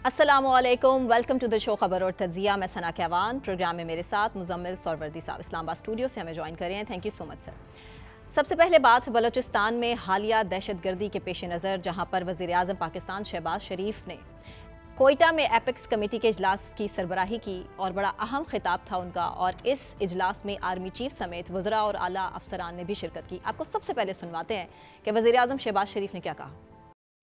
अस्सलामुअलैकुम, welcome to the show खबर और तज्जिया। मैं सना कहवान, प्रोग्राम में मेरे साथ मुजम्मिल सौरवर्दी साहब इस्लामाबाद स्टूडियो से हमें ज्वाइन कर रहे हैं। Thank you so much sir. सबसे पहले बात बलूचिस्तान में हालिया दहशतगर्दी के पेश नज़र, जहाँ पर वज़ीर आज़म पाकिस्तान शहबाज शरीफ ने कोयटा में एपेक्स कमेटी के इजलास की सरबराही की और बड़ा अहम खिताब था उनका, और इस इजलास में आर्मी चीफ समेत वज़रा और आला अफसरान ने भी शिरकत की। आपको सबसे पहले सुनवाते हैं कि वज़ीर आज़म शहबाज शरीफ ने क्या कहा।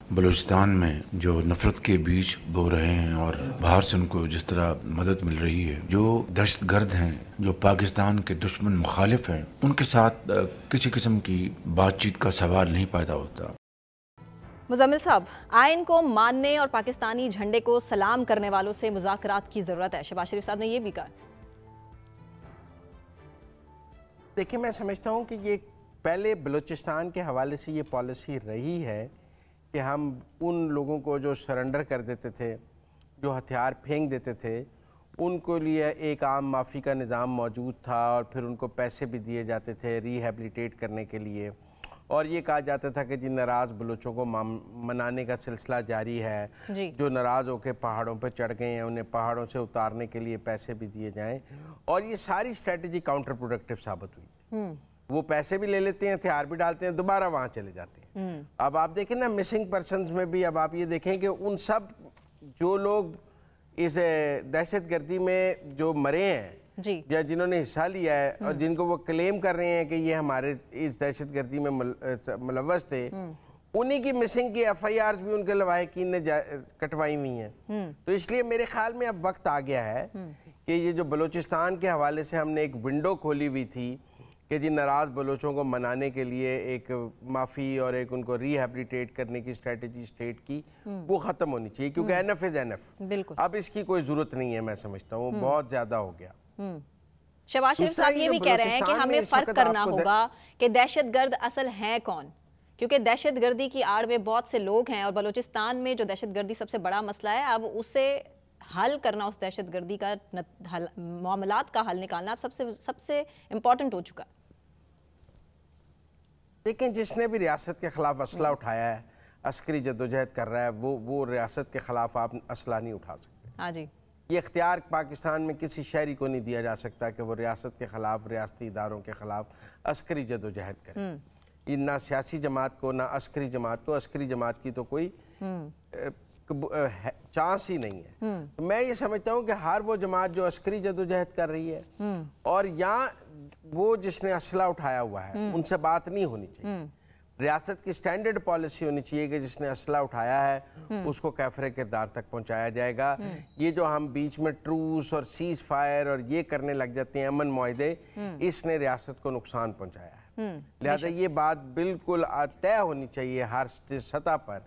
बलूचिस्तान में जो नफरत के बीज बो रहे हैं और बाहर से उनको जिस तरह मदद मिल रही है, जो दहशतगर्द हैं, जो पाकिस्तान के दुश्मन मुखालिफ हैं, उनके साथ किसी किस्म की बातचीत का सवाल नहीं पैदा होता। मुजम्मिल साहब, आइन को मानने और पाकिस्तानी झंडे को सलाम करने वालों से मुज़ाकरात की ज़रूरत है, शहबाज शरीफ साहब ने ये भी कहा। देखिए, मैं समझता हूँ कि ये पहले बलूचिस्तान के हवाले से ये पॉलिसी रही है कि हम उन लोगों को जो सरेंडर कर देते थे, जो हथियार फेंक देते थे, उनको लिए एक आम माफ़ी का निज़ाम मौजूद था और फिर उनको पैसे भी दिए जाते थे रिहेबिलिटेट करने के लिए, और ये कहा जाता था कि जी नाराज़ बलूचों को मनाने का सिलसिला जारी है, जो नाराज़ होकर पहाड़ों पर चढ़ गए हैं उन्हें पहाड़ों से उतारने के लिए पैसे भी दिए जाएँ, और ये सारी स्ट्रेटजी काउंटर प्रोडक्टिव साबित हुई। वो पैसे भी ले लेते हैं, हथियार भी डालते हैं, दोबारा वहाँ चले जाते हैं। अब आप देखें ना, मिसिंग पर्सन्स में भी अब आप ये देखें कि उन सब जो लोग इस दहशतगर्दी में जो मरे हैं या जिन्होंने हिस्सा लिया है और जिनको वो क्लेम कर रहे हैं कि ये हमारे इस दहशतगर्दी में मुलव्वस थे, उन्हीं की मिसिंग की FIR भी उनके लवाहिकीन ने कटवाई हुई हैं। तो इसलिए मेरे ख्याल में अब वक्त आ गया है कि ये जो बलूचिस्तान के हवाले से हमने एक विंडो खोली हुई थी कि जी नाराज़ बलोचों को मनाने के लिए एक माफ़ी और एक उनको रिहेबिलिटेट करने की स्ट्रेटजी स्टेट की वो ख़त्म होनी चाहिए, क्योंकि एनफ इज़ एनफ। अब इसकी कोई ज़रूरत नहीं है, मैं समझता हूँ बहुत ज़्यादा हो गया। शहबाज शरीफ साहब ये भी कह रहे हैं कि हमें फ़र्क करना होगा कि दहशतगर्द असल हैं कौन, क्योंकि दहशतगर्दी की आड़ में बहुत से लोग हैं और बलूचिस्तान में जो दहशतगर्दी सबसे बड़ा मसला है, अब उसे हल करना, उस दहशतगर्दी का मामलात का हल निकालना अब सबसे इम्पोर्टेंट हो चुका। लेकिन जिसने भी रियासत के ख़िलाफ़ असला उठाया है, अस्करी जद्दोजहद कर रहा है, वो रियासत के ख़िलाफ़ आप असला नहीं उठा सकते। हाँ जी, ये इख्तियार पाकिस्तान में किसी शहरी को नहीं दिया जा सकता कि वो रियासत के ख़िलाफ़, रियासती इदारों के ख़िलाफ़ अस्करी जद्दोजहद करे। ये ना सियासी जमात को, ना अस्करी जमात को, अस्करी जमात की तो कोई चांस ही नहीं है। तो मैं ये समझता हूँ कि हर वो जमात जो अस्करी जद्दोजहद कर रही है और यहाँ वो जिसने असला उठाया हुआ है, उनसे बात नहीं होनी चाहिए। रियासत की स्टैंडर्ड पॉलिसी होनी चाहिए कि जिसने असला उठाया है उसको कैफरे किरदार तक पहुंचाया जाएगा। ये जो हम बीच में ट्रूस और सीज फायर और ये करने लग जाते हैं, अमन मुआहदे, इसने रियासत को नुकसान पहुंचाया है। लिहाजा ये बात बिल्कुल तय होनी चाहिए हर सतह पर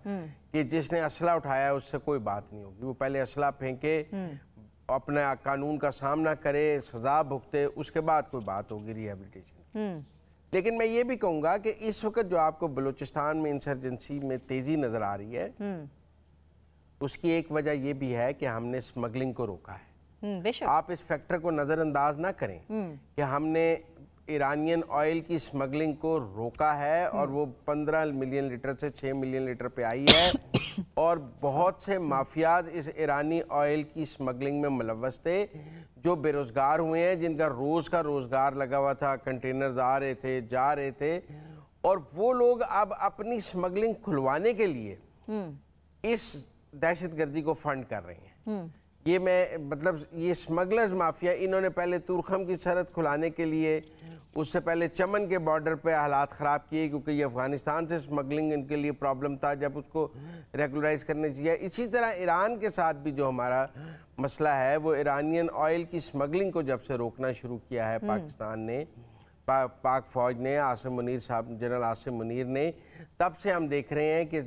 कि जिसने असला उठाया है उससे कोई बात नहीं होगी। वो पहले असला फेंके, अपना कानून का सामना करे, सजा भुगते, उसके बाद कोई बात होगी रिहेबिलिटेशन। लेकिन मैं ये भी कहूँगा कि इस वक्त जो आपको बलूचिस्तान में इंसर्जेंसी में तेज़ी नज़र आ रही है, उसकी एक वजह ये भी है कि हमने स्मगलिंग को रोका है। आप इस फैक्टर को नज़रअंदाज ना करें कि हमने ईरानियन ऑयल की स्मगलिंग को रोका है और वो 15 मिलियन लीटर से 6 मिलियन लीटर पे आई है और बहुत से माफियाज इस ईरानी ऑयल की स्मगलिंग में मुलव्वस थे, जो बेरोजगार हुए हैं, जिनका रोज का रोजगार लगा हुआ था, कंटेनर्स आ रहे थे, जा रहे थे, और वो लोग अब अपनी स्मगलिंग खुलवाने के लिए इस दहशतगर्दी को फंड कर रहे हैं। ये मैं मतलब ये स्मगलर्स माफिया, इन्होंने पहले तुरखम की सरहद खुलाने के लिए, उससे पहले चमन के बॉर्डर पे हालात ख़राब किए, क्योंकि ये अफ़गानिस्तान से स्मगलिंग इनके लिए प्रॉब्लम था, जब उसको रेगुलराइज करने चाहिए। इसी तरह ईरान के साथ भी जो हमारा मसला है, वो ईरानियन ऑयल की स्मगलिंग को जब से रोकना शुरू किया है पाकिस्तान ने, पाक फ़ौज ने, आसिम मुनीर साहब, जनरल आसिम मुनीर ने, तब से हम देख रहे हैं कि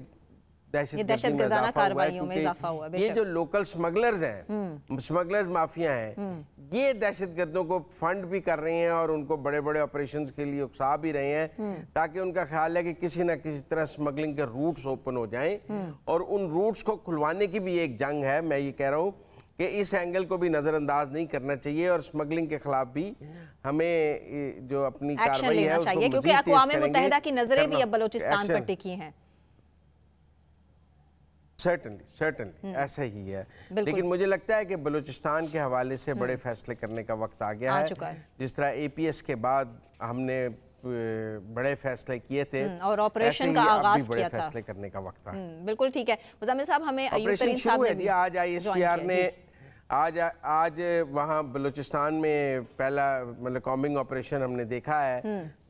दहशतगर्दाना कार्रवाइयों में इजाफा हुआ है। ये जो लोकल स्मगलर्स हैं, स्मगलर्स माफिया हैं, ये दहशतगर्दों को फंड भी कर रहे हैं और उनको बड़े बड़े ऑपरेशंस के लिए उकसा भी रहे हैं, ताकि उनका ख्याल है कि किसी न किसी तरह स्मगलिंग के रूट्स ओपन हो जाएं, और उन रूट्स को खुलवाने की भी एक जंग है। मैं ये कह रहा हूँ कि इस एंगल को भी नज़रअंदाज नहीं करना चाहिए और स्मगलिंग के खिलाफ भी हमें जो अपनी कार्रवाई है उसको मज़ीद तेज क्योंकि अक़वाम मुत्तहिदा की नज़रें भी अब बलूचिस्तान पर टिकी हैं। सर्टनली ऐसा ही है। लेकिन मुझे लगता है कि बलूचिस्तान के हवाले से बड़े फैसले करने का वक्त आ गया है। जिस तरह APS के बाद हमने बड़े फैसले किए थे और ऑपरेशन का आगाज किया था, फैसले करने का वक्त था। बिल्कुल ठीक है मुज़म्मिल साहब, हमें अयूब तरीन साहब ने भी आज ISPR ने आज वहाँ बलूचिस्तान में पहला मतलब कॉम्बिंग ऑपरेशन हमने देखा है,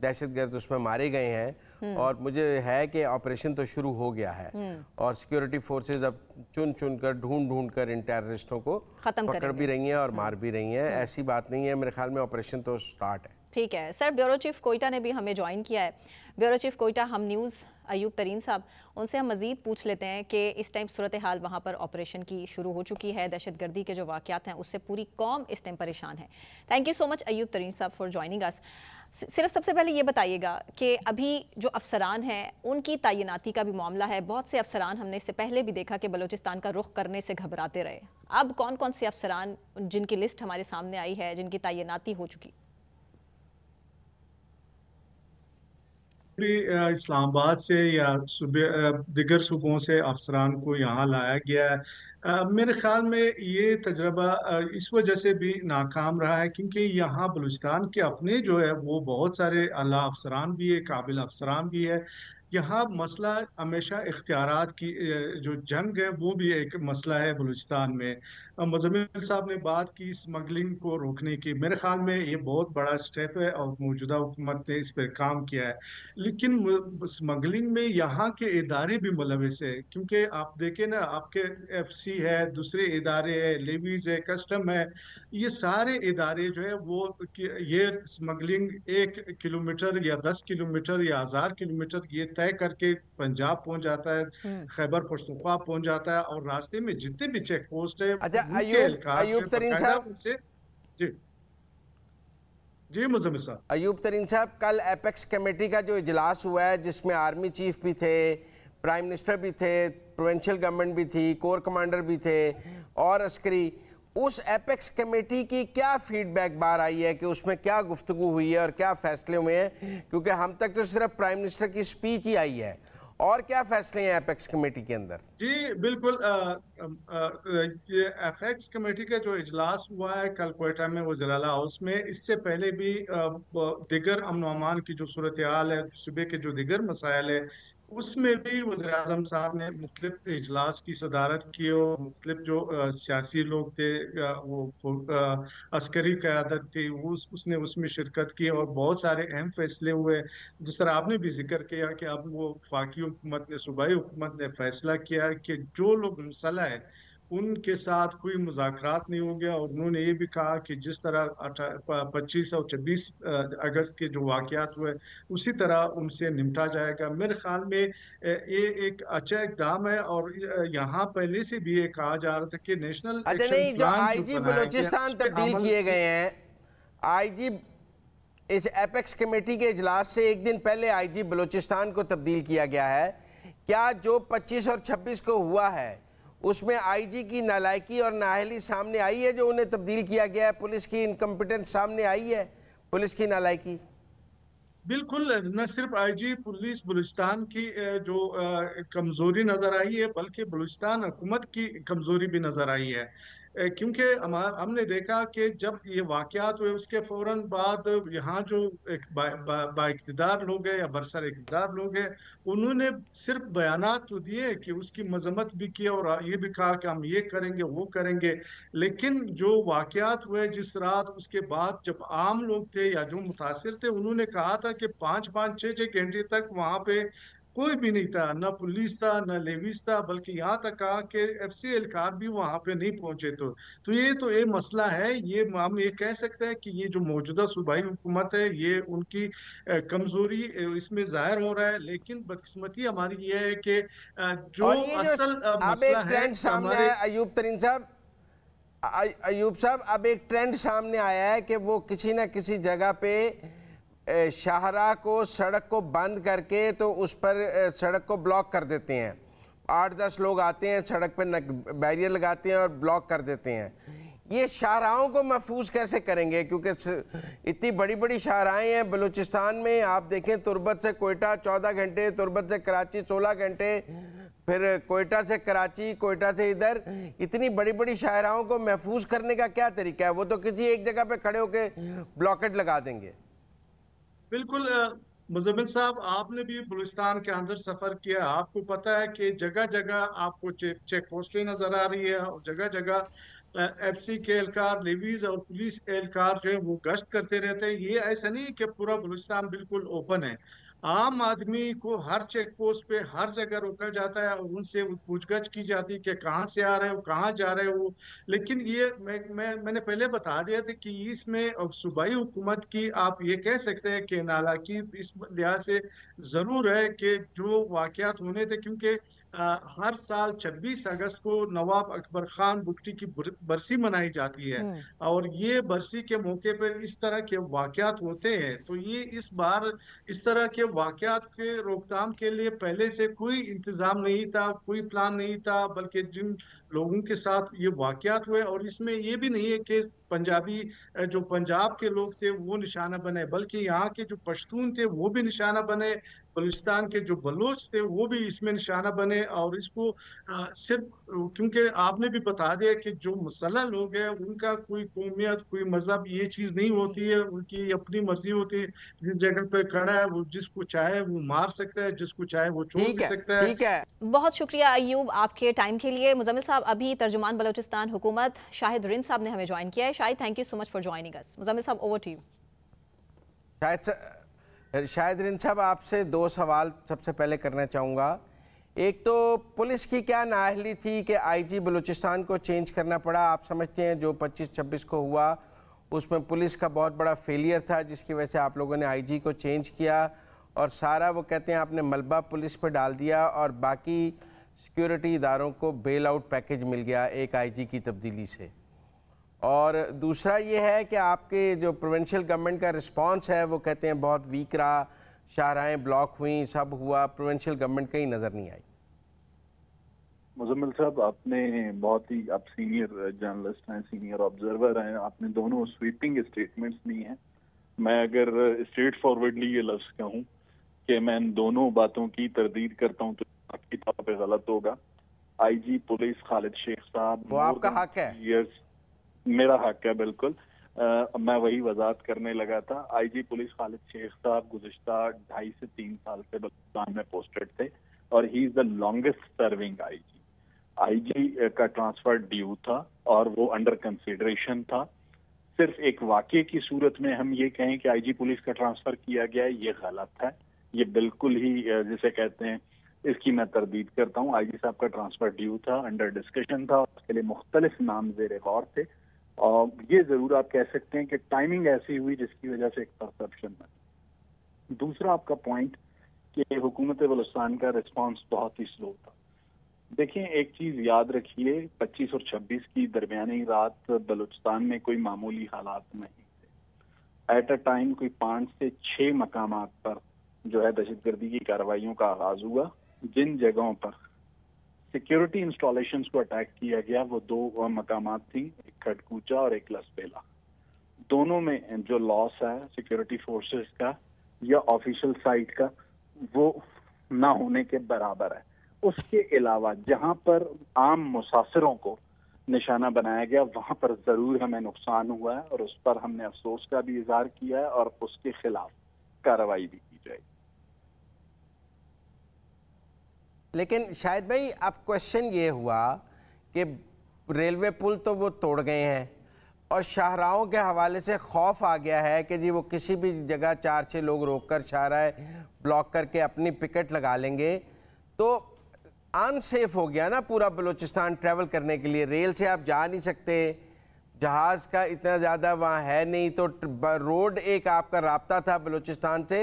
दहशतगर्द उसमें मारे गए हैं और मुझे है कि ऑपरेशन तो शुरू हो गया है और सिक्योरिटी फोर्सेस अब चुन कर ढूंढ कर इन टेररिस्टों को पकड़ भी रही हैं और मार भी रही हैं। ऐसी बात नहीं है, मेरे ख्याल में ऑपरेशन तो स्टार्ट है। ठीक है सर, ब्यूरो चीफ कोयटा ने भी हमें ज्वाइन किया है। ब्यूरो चीफ कोयटा, हम न्यूज़ अयूब तरीन साहब, उनसे हम मज़ीद पूछ लेते हैं कि इस टाइम सूरत हाल वहाँ पर ऑपरेशन की शुरू हो चुकी है, दहशतगर्दी के जो वाक़यात हैं उससे पूरी कौम इस टाइम परेशान है। Thank you so much Ayub तरीन साहब फॉर ज्वाइनिंग अस। सिर्फ सबसे पहले ये बताइएगा कि अभी जो अफसरान हैं उनकी तैनाती का भी मामला है। बहुत से अफसरान हमने इससे पहले भी देखा कि बलूचिस्तान का रुख करने से घबराते रहे। अब कौन कौन से अफसरान जिनकी लिस्ट हमारे सामने आई है, जिनकी तैनाती हो चुकी? इस्लामाबाद से या दिगर सूबों से अफसरान को यहाँ लाया गया है। मेरे ख्याल में ये तजर्बा इस वजह से भी नाकाम रहा है क्योंकि यहाँ बलूचिस्तान के अपने जो है वो बहुत सारे आला अफसरान भी है, काबिल अफसरान भी है। यहाँ मसला हमेशा इख्तियारात की जो जंग है वो भी एक मसला है बलूचिस्तान में। मुज़म्मिल साहब ने बात की स्मगलिंग को रोकने की, मेरे ख्याल में ये बहुत बड़ा स्टेप है और मौजूदा हुकूमत ने इस पर काम किया है। लेकिन स्मगलिंग में यहाँ के इदारे भी मुलविस है क्योंकि आप देखें ना, आपके FC है, दूसरे इदारे है, लेवीज है, कस्टम है, ये सारे इदारे जो है वो ये स्मगलिंग 1 किलोमीटर या 10 किलोमीटर या 1000 किलोमीटर ये तय करके पंजाब पहुंच जाता है, खैबर पख्तूनख्वा पहुंच जाता है और रास्ते में जितने भी चेक पोस्ट है अयूब तरीन साहब जी मुज़म्मिल साहब। अयूब तरीन साहब, कल एपेक्स कमेटी का जो इजलास हुआ है जिसमें आर्मी चीफ भी थे, प्राइम मिनिस्टर भी थे, प्रोविंशियल गवर्नमेंट भी थी, कोर कमांडर भी थे और अस्करी, उस एपेक्स कमेटी की क्या फीडबैक बाहर आई है कि उसमें क्या गुफ्तगू हुई है और क्या फैसले हुए हैं? क्योंकि हम तक तो सिर्फ प्राइम मिनिस्टर की स्पीच ही आई है, और क्या फैसले हैं एपेक्स कमेटी के अंदर? जी बिल्कुल, ये एपेक्स कमेटी का जो इजलास हुआ है कल कोयटा में वज़ीर-ए-आला हाउस में, इससे पहले भी दिगर अमन व अमान की जो सूरत हाल है, सूबे के जो दिगर मसाइल है, उसमें भी वज़ीर-ए-आज़म साहब ने मुख्तलिफ इजलास की सदारत की और मुख्तलिफ जो सियासी लोग थे, वो अस्करी क़यादत थी, उसने उसमें शिरकत की और बहुत सारे अहम फैसले हुए। जिस तरह आपने भी जिक्र किया कि अब वो वफाकी हुकूमत ने, सूबाई हुकूमत ने फैसला किया कि जो लोग मुसल्लह है उनके साथ कोई मुज़ाकरात नहीं हो गया और उन्होंने ये भी कहा कि जिस तरह 25 और 26 अगस्त के जो वाक़यात हुए उसी तरह उनसे निपटा जाएगा। मेरे ख्याल में ये एक अच्छा इक़दाम है और यहाँ पहले से भी ये कहा जा रहा था कि national action plan IG Balochistan तब्दील किए गए हैं, IG इस एपेक्स कमेटी के इजलास से एक दिन पहले IG बलूचिस्तान को तब्दील किया गया है। क्या जो 25 और 26 को हुआ है उसमें IG की नालायकी और नाअहली सामने आई है जो उन्हें तब्दील किया गया है? पुलिस की इनकम्पिटेंस सामने आई है, पुलिस की नालायकी? बिल्कुल, न सिर्फ IG पुलिस बलूचिस्तान की जो कमजोरी नजर आई है बल्कि बलूचिस्तान हुकूमत की कमजोरी भी नजर आई है। क्योंकि हमने देखा कि जब ये वाक़यात हुए उसके फौरन बाद यहाँ जो एक बाइक़्तिदार लोग हैं या बरसर इक़्तिदार लोग हैं, उन्होंने सिर्फ बयानात तो दिए कि उसकी मजम्मत भी की और ये भी कहा कि हम ये करेंगे वो करेंगे, लेकिन जो वाक़यात हुए जिस रात, उसके बाद जब आम लोग थे या जो मुतासिर थे, उन्होंने कहा था कि 5-5, 6-6 घंटे तक वहाँ पे कोई भी नहीं था, न पुलिस था न लेविस था, बल्कि यहाँ तक कहा कि FC एहलकार भी वहाँ पे नहीं पहुंचे। तो ये मसला है। ये हम ये कह सकते हैं कि ये जो मौजूदा सूबाई हुकूमत है ये उनकी कमजोरी इसमें जाहिर हो रहा है, लेकिन बदकिस्मती हमारी ये है कि जो असल मसला है हमारे अयूब तरीन साहब, अयूब साहब, अब एक ट्रेंड सामने आया है कि वो किसी न किसी जगह पे शाहराह को, सड़क को बंद करके तो उस पर सड़क को ब्लॉक कर देते हैं। 8-10 लोग आते हैं, सड़क पर बैरियर लगाते हैं और ब्लॉक कर देते हैं। ये शाहराहों को महफूज कैसे करेंगे? क्योंकि इतनी बड़ी बड़ी शाहराहें हैं बलूचिस्तान में। आप देखें तुर्बत से कोयटा 14 घंटे, तुर्बत से कराची 16 घंटे, फिर कोयटा से कराची, कोयटा से इधर, इतनी बड़ी बड़ी शाहराहों को महफूज करने का क्या तरीका है? वो तो किसी एक जगह पे खड़े होके ब्लॉकेट लगा देंगे। बिल्कुल मुजम्मिल साहब, आपने भी बलूचिस्तान के अंदर सफर किया, आपको पता है कि जगह जगह आपको चेक पोस्टें नजर आ रही है और जगह जगह एफसी के एहलकार, लेवीज और पुलिस एहलकार जो है वो गश्त करते रहते हैं। ये ऐसा नहीं कि पूरा बलूचिस्तान बिल्कुल ओपन है। आम आदमी को हर चेक पोस्ट पे हर जगह रोका जाता है और उनसे पूछगछ की जाती है कि कहाँ से आ रहे हो, कहाँ जा रहे हो। लेकिन ये मैंने पहले बता दिया था कि इसमें सूबाई हुकूमत की आप ये कह सकते हैं कि नालायकी इस लिहाज से जरूर है कि जो वाकयात होने थे, क्योंकि हर साल 26 अगस्त को नवाब अकबर खान बुगटी की बरसी मनाई जाती है और ये बरसी के मौके पर इस तरह के वाकयात होते हैं। तो ये इस बार इस तरह के वाकयात के रोकथाम के लिए पहले से कोई इंतजाम नहीं था, कोई प्लान नहीं था, बल्कि जिन लोगों के साथ ये वाकयात हुए, और इसमें ये भी नहीं है कि पंजाबी जो पंजाब के लोग थे वो निशाना बने, बल्कि यहाँ के जो पश्तून थे वो भी निशाना बने, बलूचिस्तान के जो बलोच थे वो भी इसमें निशाना बने। और इसको सिर्फ क्योंकि आपने भी बता दिया कि जो मुसल्लह लोग हैं उनका कोई कौमियत, कोई मजहब, ये चीज नहीं होती है, उनकी अपनी मर्जी होती है। जिस जगह पे खड़ा है वो जिसको चाहे वो मार सकता है, जिसको चाहे वो छोड़ भी सकता है। ठीक है, बहुत शुक्रिया अयूब आपके टाइम के लिए। मुजम्मिल साहब, अभी तर्जुमान बलोचिस्तान हुकूमत शाहिद रिंद साहब ने हमें ज्वाइन किया है। Shahid, thank you so much for joining us. Muzammil साहब, over to you. Shahid Rind साहब, आपसे दो सवाल सबसे पहले करना चाहूँगा। एक तो पुलिस की क्या नाअहली थी कि आईजी बलूचिस्तान को चेंज करना पड़ा? आप समझते हैं जो 25-26 को हुआ उसमें पुलिस का बहुत बड़ा फेलियर था, जिसकी वजह से आप लोगों ने आईजी को चेंज किया और सारा वो कहते हैं आपने मलबा पुलिस पर डाल दिया और बाकी सिक्योरिटी इदारों को बेल आउट पैकेज मिल गया एक आईजी की तब्दीली से। और दूसरा ये है कि आपके जो प्रोविंशियल गवर्नमेंट का रिस्पांस है वो कहते हैं बहुत वीक रहा, शाहराहें ब्लॉक हुई, सब हुआ, प्रोविंशियल गवर्नमेंट कहीं नज़र नहीं आई। मुजम्मिल साहब, आपने बहुत ही, आप सीनियर जर्नलिस्ट हैं, सीनियर ऑब्जर्वर हैं, आपने दोनों स्वीपिंग स्टेटमेंट्स दी हैं। मैं अगर स्ट्रेट फॉरवर्डली ये लफ्ज़ कहूँ कि मैं इन दोनों बातों की तरदीद करता हूँ तो आपकी तौर पे गलत होगा। आईजी पुलिस खालिद शेख साहब, वो आपका हक है। मेरा हक है, बिल्कुल। मैं वही वजाहत करने लगा था। आईजी पुलिस खालिद शेख साहब गुज़िश्ता 2.5 से 3 साल से बलूचिस्तान में पोस्टेड थे और he is the longest serving IG. IG का ट्रांसफर ड्यू था और वो अंडर कंसिडरेशन था। सिर्फ एक वाकये की सूरत में हम ये कहें कि आईजी पुलिस का ट्रांसफर किया गया, ये गलत है। ये बिल्कुल ही जिसे कहते हैं, इसकी मैं तरदीद करता हूँ। आईजी साहब का ट्रांसफर ड्यू था, अंडर डिस्कशन था, उसके लिए मुख्तलिफ नाम ज़ेर गौर थे। और ये जरूर आप कह सकते हैं कि टाइमिंग ऐसी हुई जिसकी वजह से एक परसेप्शन बनी। दूसरा आपका पॉइंट कि हुकूमत बलूचिस्तान का रिस्पांस बहुत ही स्लो था। देखिए, एक चीज याद रखिए, 25 और 26 की दरमियानी रात बलूचिस्तान में कोई मामूली हालात नहीं थे। एट अ टाइम कोई 5 से 6 मकामात पर जो है दहशतगर्दी की कार्रवाइयों का आगाज हुआ। जिन जगहों पर सिक्योरिटी इंस्टॉलेशंस को अटैक किया गया वो 2 मकामात थी, एक खड़कूचा और एक लसबेला। दोनों में जो लॉस है सिक्योरिटी फोर्सेस का या ऑफिशियल साइट का, वो ना होने के बराबर है। उसके अलावा जहां पर आम मुसाफिरों को निशाना बनाया गया वहां पर जरूर हमें नुकसान हुआ है और उस पर हमने अफसोस का भी इजहार किया है और उसके खिलाफ कार्रवाई भी की जाएगी। लेकिन शायद भाई, अब क्वेश्चन ये हुआ कि रेलवे पुल तो वो तोड़ गए हैं और शाहराहों के हवाले से खौफ आ गया है कि जी वो किसी भी जगह 4-6 लोग रोककर शाहराह ब्लॉक करके अपनी पिकेट लगा लेंगे, तो अनसेफ हो गया ना पूरा बलूचिस्तान ट्रैवल करने के लिए। रेल से आप जा नहीं सकते, जहाज़ का इतना ज़्यादा वहाँ है नहीं, तो रोड एक आपका राब्ता था बलूचिस्तान से,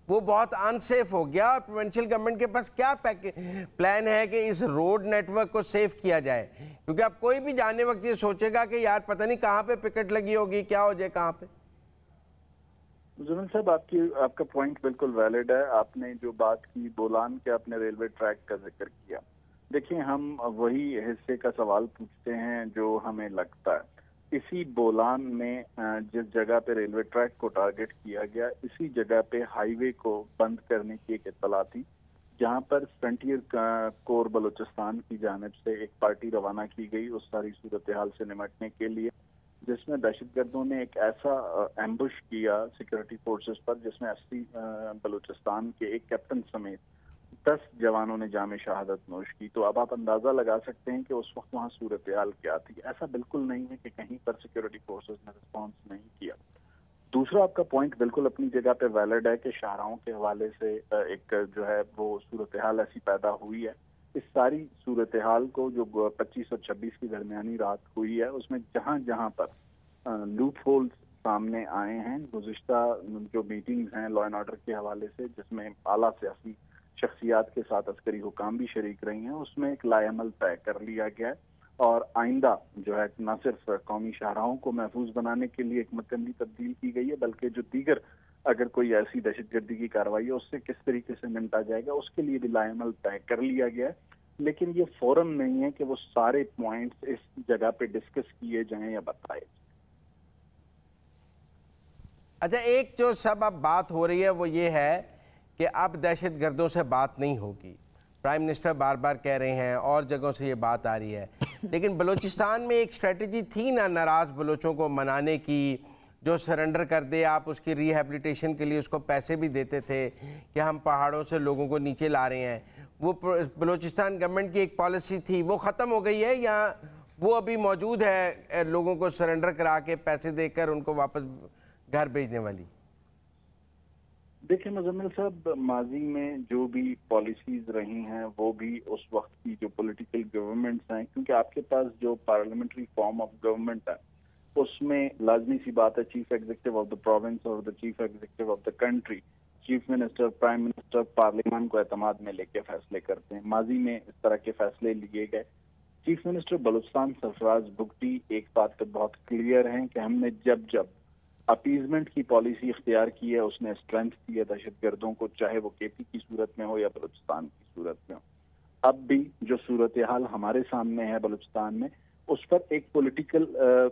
वो बहुत अनसेफ हो गया। और प्रोविंशियल गवर्नमेंट के पास क्या प्लान है कि इस रोड नेटवर्क को सेफ किया जाए? क्योंकि अब कोई भी जाने वक्त ये सोचेगा कि यार पता नहीं कहाँ पे पिकेट लगी होगी, क्या हो जाए कहाँ पे। जुमन साहब, आपका पॉइंट बिल्कुल वैलिड है। आपने जो बात की बोलान के, आपने रेलवे ट्रैक का जिक्र किया। देखिए, हम वही हिस्से का सवाल पूछते हैं जो हमें लगता है। इसी बोलान में जिस जगह पे रेलवे ट्रैक को टारगेट किया गया, इसी जगह पे हाईवे को बंद करने की एक इत्तला थी جہاں پر فرنٹیئر کور بلوچستان کی جانب سے ایک پارٹی روانہ کی گئی اس ساری صورتحال سے نمٹنے کے لیے، جس میں دہشت گردوں نے ایک ایسا ایمبوش کیا سیکورٹی فورسز پر جس میں 80 بلوچستان کے ایک کیپٹن سمیت 10 جوانوں نے جام شہادت نوش کی۔ تو اب آپ اندازہ لگا سکتے ہیں کہ اس وقت وہاں صورتحال کیا تھی۔ ایسا بالکل نہیں ہے کہ کہیں پر سیکورٹی فورسز نے رسپانس نہیں کیا۔ دوسرا آپ کا پوائنٹ بالکل اپنی جگہ پہ ویلڈ ہے کہ شاہراہوں کے حوالے سے ایک جو ہے وہ صورتحال ایسی پیدا ہوئی ہے۔ اس ساری صورتحال کو جو 25 اور 26 کی درمیانی رات ہوئی ہے اس میں جہاں جہاں پر لوپ ہولز سامنے آئے ہیں، گزشتہ جو میٹنگز ہیں لا اینڈ آرڈر کے حوالے سے جس میں اعلیٰ سیاسی شخصیات کے ساتھ عسکری حکام بھی شریک رہی ہیں، اس میں ایک لائے عمل طے کر لیا گیا ہے اور آئندہ جو ہے نہ صرف قومی شاہراہوں کو محفوظ بنانے کے لیے ایک مکمل تبدیل کی گئی ہے بلکہ جو دیگر اگر کوئی ایسی دہشت گردی کی کارروائی ہے اس سے کس طریقے سے نمٹا جائے گا اس کے لیے بھی لائے عمل طے کر لیا گیا ہے۔ لیکن یہ فوراً نہیں ہے کہ وہ سارے پوائنٹس اس جگہ پہ ڈسکس کیے جائیں یا بتائے جائیں۔ اچھا، ایک جو سب اب بات ہو رہی ہے وہ یہ ہے کہ اب دہشت گردوں سے بات نہیں ہوگی۔ پرائم منسٹر بار بار کہہ رہے ہیں اور جگہوں سے یہ بات آ رہی ہے، لیکن بلوچستان میں ایک اسٹریٹجی تھی نا ناراض بلوچوں کو منانے کی، جو سرنڈر کر دے آپ اس کی ری ہیبلیٹیشن کے لیے اس کو پیسے بھی دیتے تھے کہ ہم پہاڑوں سے لوگوں کو نیچے لا رہے ہیں۔ وہ بلوچستان گورنمنٹ کی ایک پالیسی تھی، وہ ختم ہو گئی ہے یا وہ ابھی موجود ہے لوگوں کو سرنڈر کرا کے پیسے دے کر ان کو واپس گھر بھیجنے والی؟ دیکھیں مزمل صاحب، ماضی میں جو بھی پالیسیز رہی ہیں وہ بھی اس وقت کی جو پولیٹیکل گورنمنٹس ہیں، کیونکہ آپ کے پاس جو پارلیمنٹری فارم آف گورنمنٹ ہے اس میں لازمی سی بات ہے chief executive of the province اور the chief executive of the country, chief minister, prime minister پارلیمان کو اعتماد میں لے کے فیصلے کرتے ہیں۔ ماضی میں اس طرح کے فیصلے لیے گئے۔ چیف منسٹر بلوچستان سرفراز بگٹی ایک بات پہ بہت کلیئر ہیں کہ ہم نے جب اپیزمنٹ کی پالیسی اختیار کی ہے اس نے اسٹرینتھ دی ہے دہشت گردوں کو، چاہے وہ کے پی کی صورت میں ہو یا بلوچستان کی صورت میں ہو۔ اب بھی جو صورتحال ہمارے سامنے ہے بلوچستان میں اس پر ایک پولیٹیکل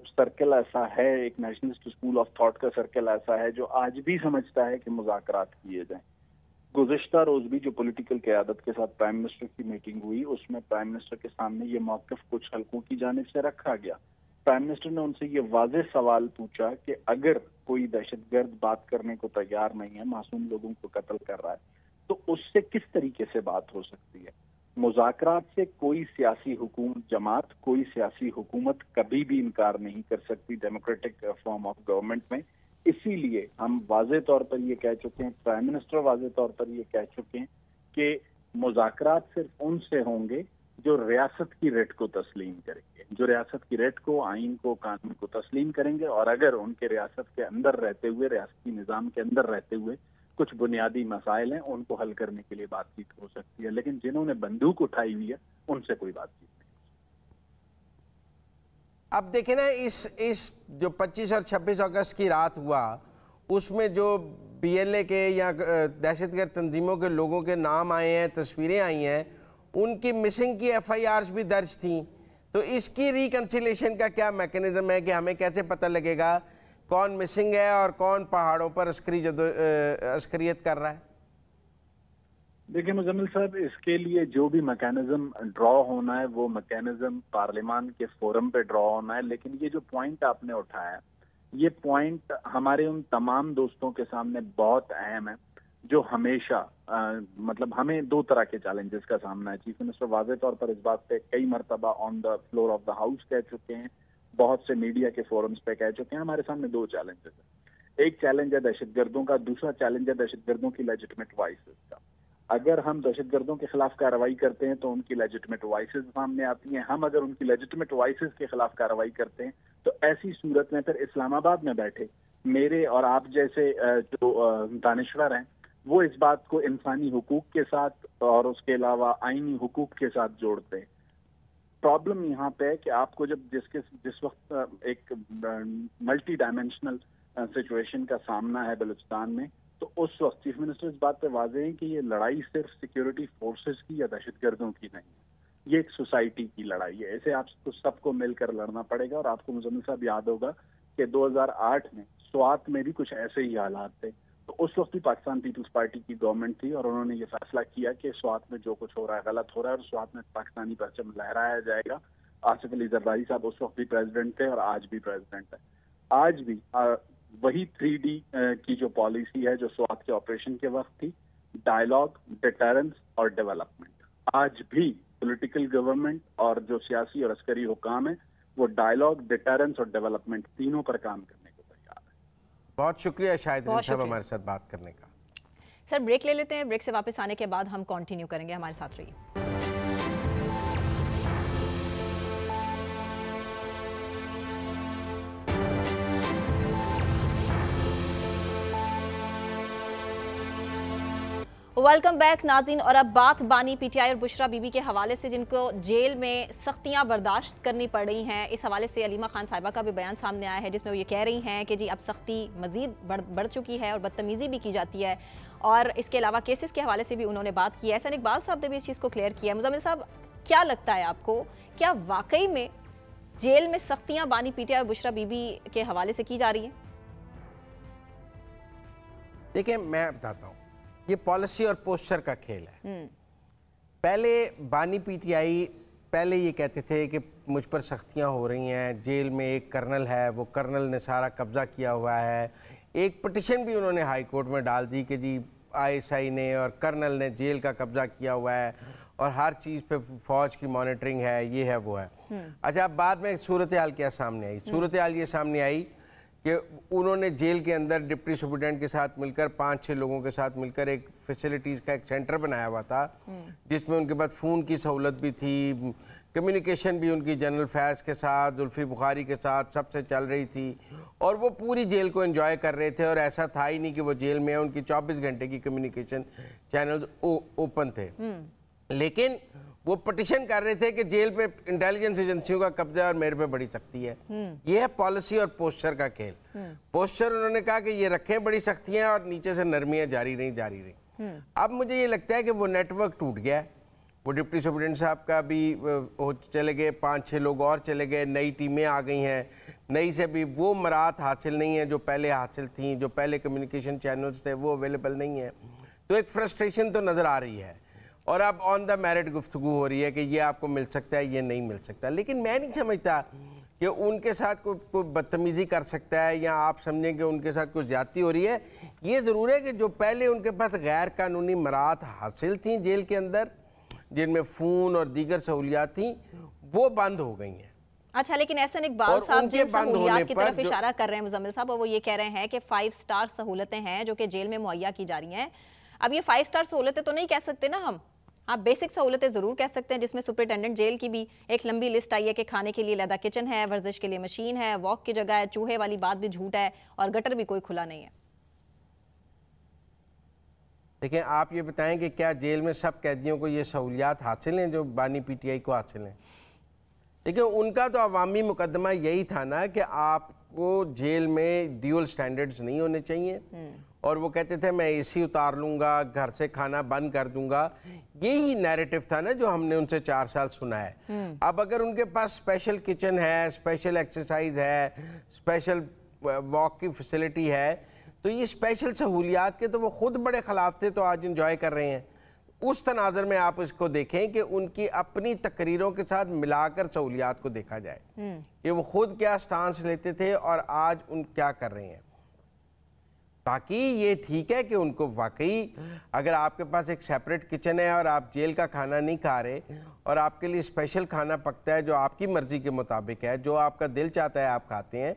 سرکل ایسا ہے، ایک نیشنلسٹ اسکول آف تھاٹ کا سرکل ایسا ہے جو آج بھی سمجھتا ہے کہ مذاکرات کیے جائیں۔ گزشتہ روز بھی جو پولیٹیکل قیادت کے ساتھ پرائم منسٹر کی میٹنگ ہوئی اس میں پرائم منسٹر کے سامنے یہ موقف کچھ حلقوں کی جانب سے رکھا گیا۔ پرائم منسٹر نے ان سے یہ واضح سوال پوچھا کہ اگر کوئی دہشت گرد بات کرنے کو تیار نہیں ہے، معصوم لوگوں کو قتل کر رہا ہے، تو اس سے کس طریقے سے بات ہو سکتی ہے؟ مذاکرات سے کوئی سیاسی حکومت جماعت، کوئی سیاسی حکومت کبھی بھی انکار نہیں کر سکتی ڈیموکریٹک فارم آف گورنمنٹ میں۔ اسی لیے ہم واضح طور پر یہ کہہ چکے ہیں، پرائم منسٹر واضح طور پر یہ کہہ چکے ہیں کہ مذاکرات صرف ان سے ہوں گے جو ریاست کی ریٹ کو تسلیم کریں گے، جو ریاست کی ریٹ کو، آئین کو، قانون کو تسلیم کریں گے، اور اگر ان کے ریاست کے اندر رہتے ہوئے، ریاستی نظام کے اندر رہتے ہوئے کچھ بنیادی مسائل ہیں ان کو حل کرنے کے لیے بات چیت ہو سکتی ہے، لیکن جنہوں نے بندوق اٹھائی ہوئی ہے ان سے کوئی بات چیت نہیں۔ اب دیکھیں نا اس جو 25 اور 26 اگست کی رات ہوا اس میں جو بی ایل اے کے یا دہشت گرد تنظیموں کے لوگوں کے نام آئے ہیں، تصویریں آئی ہیں، ان کی مسنگ کی ایف آئی آرز بھی درج تھیں، تو اس کی ریکنسیلیشن کا کیا میکنزم ہے کہ ہمیں کیسے پتہ لگے گا کون مسنگ ہے اور کون پہاڑوں پر عسکریت کر رہا ہے؟ دیکھیں مزمل صاحب، اس کے لیے جو بھی میکینزم ڈرا ہونا ہے وہ میکینزم پارلیمان کے فورم پہ ڈرا ہونا ہے، لیکن یہ جو پوائنٹ آپ نے اٹھایا یہ پوائنٹ ہمارے ان تمام دوستوں کے سامنے بہت اہم ہے جو ہمیشہ مطلب ہمیں دو طرح کے چیلنجز کا سامنا ہے۔ چیف منسٹر واضح طور پر اس بات پہ کئی مرتبہ on the floor of the house کہہ چکے ہیں، بہت سے میڈیا کے فورمز پہ کہہ چکے ہیں، ہمارے سامنے دو چیلنجز ہیں۔ ایک چیلنج ہے دہشت گردوں کا، دوسرا چیلنج ہے دہشت گردوں کی لیجٹمیٹ وائسز کا۔ اگر ہم دہشت گردوں کے خلاف کارروائی کرتے ہیں تو ان کی لیجٹمیٹ وائسز سامنے آتی ہیں، ہم اگر ان کی لیجٹمیٹ وائسز کے خلاف کارروائی کرتے ہیں تو ایسی صورت میں پھر اسلام آباد میں بیٹھے میرے اور آپ جیسے جو دانشور ہیں وہ اس بات کو انسانی حقوق کے ساتھ اور اس کے علاوہ آئینی حقوق کے ساتھ جوڑتے ہیں۔ پرابلم یہاں پہ ہے کہ آپ کو جب جس وقت ایک ملٹی ڈائمینشنل سچویشن کا سامنا ہے بلوچستان میں، تو اس وقت چیف منسٹر اس بات پہ واضح ہیں کہ یہ لڑائی صرف سیکیورٹی فورسز کی یا دہشت گردوں کی نہیں ہے، یہ ایک سوسائٹی کی لڑائی ہے، اسے آپ کو سب کو مل کر لڑنا پڑے گا۔ اور آپ کو مزمل صاحب یاد ہوگا کہ 2008 میں سوات میں بھی کچھ ایسے ہی حالات تھے، تو اس وقت بھی پاکستان پیپلز پارٹی کی گورنمنٹ تھی اور انہوں نے یہ فیصلہ کیا کہ سوات میں جو کچھ ہو رہا ہے غلط ہو رہا ہے اور سوات میں پاکستانی پرچم لہرایا جائے گا. آصف علی زرداری صاحب اس وقت بھی پریزیڈنٹ تھے اور آج بھی پریزیڈنٹ ہے. آج بھی وہی 3D کی جو پالیسی ہے جو سوات کے آپریشن کے وقت تھی، ڈائلاگ، ڈیٹرنس اور ڈیولپمنٹ، آج بھی پولیٹیکل گورنمنٹ اور جو سیاسی اور عسکری حکام ہیں وہ ڈائلاگ، ڈیٹرنس اور ڈیولپمنٹ تینوں پر کام کرنے کو تیار ہے. بہت شکریہ شاہد صاحب ہمارے ساتھ بات کرنے کا. سر بریک لے لیتے ہیں، بریک سے واپس آنے کے بعد ہم کنٹینیو کریں گے، ہمارے ساتھ رہیے. ویلکم بیک ناظرین. اور اب بات بانی پی ٹی آئی اور بشرا بی بی کے حوالے سے، جن کو جیل میں سختیاں برداشت کرنی پڑ رہی ہیں. اس حوالے سے علیمہ خان صاحبہ کا بھی بیان سامنے آیا ہے جس میں وہ یہ کہہ رہی ہیں کہ جی اب سختی مزید بڑھ چکی ہے اور بدتمیزی بھی کی جاتی ہے. اور اس کے علاوہ کیسز کے حوالے سے بھی انہوں نے بات کی ہے. احسن اقبال صاحب نے بھی اس چیز کو کلیئر کیا ہے. مزمل صاحب، کیا لگتا ہے آپ کو، کیا واقعی میں جیل میں سختیاں بانی پی ٹی آئی اور بشرا بی بی کے حوالے سے کی جا رہی ہیں؟ دیکھیں میں بتاتا ہوں، یہ پالیسی اور پوسچر کا کھیل ہے. پہلے بانی پی ٹی آئی پہلے یہ کہتے تھے کہ مجھ پر سختیاں ہو رہی ہیں، جیل میں ایک کرنل ہے، وہ کرنل نے سارا قبضہ کیا ہوا ہے. ایک پٹیشن بھی انہوں نے ہائی کورٹ میں ڈال دی کہ جی ISI نے اور کرنل نے جیل کا قبضہ کیا ہوا ہے اور ہر چیز پہ فوج کی مانیٹرنگ ہے، یہ ہے وہ ہے. اچھا، اب بعد میں صورتحال کیا سامنے آئی؟ صورتحال یہ سامنے آئی کہ انہوں نے جیل کے اندر ڈپٹی سپرنٹینڈنٹ کے ساتھ مل کر 5-6 لوگوں کے ساتھ مل کر ایک فیسلٹیز کا ایک سینٹر بنایا ہوا تھا جس میں ان کے پاس فون کی سہولت بھی تھی، کمیونیکیشن بھی ان کی جنرل فیض کے ساتھ، زلفی بخاری کے ساتھ سب سے چل رہی تھی اور وہ پوری جیل کو انجوائے کر رہے تھے. اور ایسا تھا ہی نہیں کہ وہ جیل میں ہیں، ان کی 24 گھنٹے کی کمیونیکیشن چینلز اوپن تھے. لیکن وہ پٹیشن کر رہے تھے کہ جیل پہ انٹیلیجنس ایجنسیوں کا قبضہ اور میرے پہ بڑی سختی ہے. یہ ہے پالیسی اور پوسچر کا کھیل. پوسچر انہوں نے کہا کہ یہ رکھیں بڑی سختیاں اور نیچے سے نرمیاں جاری رہیں. اب مجھے یہ لگتا ہے کہ وہ نیٹ ورک ٹوٹ گیا ہے. وہ ڈپٹی سپرنٹینڈنٹ صاحب کا بھی چلے گئے، 5-6 لوگ اور چلے گئے، نئی ٹیمیں آ گئی ہیں، نئی سے بھی وہ مراحت حاصل نہیں ہیں جو پہلے حاصل تھیں، جو پہلے کمیونیکیشن چینلز تھے وہ اویلیبل نہیں ہیں. تو ایک فرسٹریشن تو نظر آ رہی ہے اور اب آن دا میرٹ گفتگو ہو رہی ہے کہ یہ آپ کو مل سکتا ہے، یہ نہیں مل سکتا. لیکن میں نہیں سمجھتا کہ ان کے ساتھ کوئی بدتمیزی کر سکتا ہے یا آپ سمجھیں کہ ان کے ساتھ کوئی زیادتی ہو رہی ہے. یہ ضرور ہے کہ جو پہلے ان کے پاس غیر قانونی مراحت حاصل تھیں جیل کے اندر، جن میں فون اور دیگر سہولیات تھیں، وہ بند ہو گئی ہیں. اچھا، لیکن احسن اقبال صاحب جن سہولیات کی طرف اشارہ کر رہے ہیں مزمل صاحب، اور وہ یہ کہہ رہے ہیں کہ 5 سٹار سہولتیں ہیں جو کہ جیل میں مہیا کی جا رہی ہیں. اب یہ 5 سٹار سہولتیں تو نہیں کہہ سکتے نا ہم، آپ بیسک سہولتیں ضرور کہہ سکتے ہیں، جس میں سپرنٹینڈنٹ جیل کی بھی ایک لمبی لسٹ آئی ہے کہ کھانے کے لیے علیحدہ کچن ہے، ورزش کے لیے مشین ہے، واک کی جگہ ہے، چوہے والی بات بھی جھوٹ ہے اور گٹر بھی کوئی کھلا نہیں ہے. دیکھیں آپ یہ بتائیں کہ کیا جیل میں سب قیدیوں کو یہ سہولیات حاصل ہیں جو بانی پی ٹی آئی کو حاصل ہیں؟ دیکھیں ان کا تو عوامی مقدمہ یہی تھا نا کہ آپ کو جیل میں ڈیول سٹینڈرڈز نہیں ہونے چاہیے، اور وہ کہتے تھے میں AC اتار لوں گا، گھر سے کھانا بند کر دوں گا. یہی نیریٹو تھا نا جو ہم نے ان سے 4 سال سنا ہے. اب اگر ان کے پاس اسپیشل کچن ہے، اسپیشل ایکسرسائز ہے، اسپیشل واک کی فیسلٹی ہے، تو یہ اسپیشل سہولیات کے تو وہ خود بڑے خلاف تھے، تو آج انجوائے کر رہے ہیں. اس تناظر میں آپ اس کو دیکھیں کہ ان کی اپنی تقریروں کے ساتھ ملا کر سہولیات کو دیکھا جائے کہ وہ خود کیا سٹانس لیتے تھے اور آج ان کیا کر رہے ہیں. باقی یہ ٹھیک ہے کہ ان کو واقعی اگر آپ کے پاس ایک سیپریٹ کچن ہے اور آپ جیل کا کھانا نہیں کھا رہے اور آپ کے لیے اسپیشل کھانا پکتا ہے جو آپ کی مرضی کے مطابق ہے، جو آپ کا دل چاہتا ہے آپ کھاتے ہیں،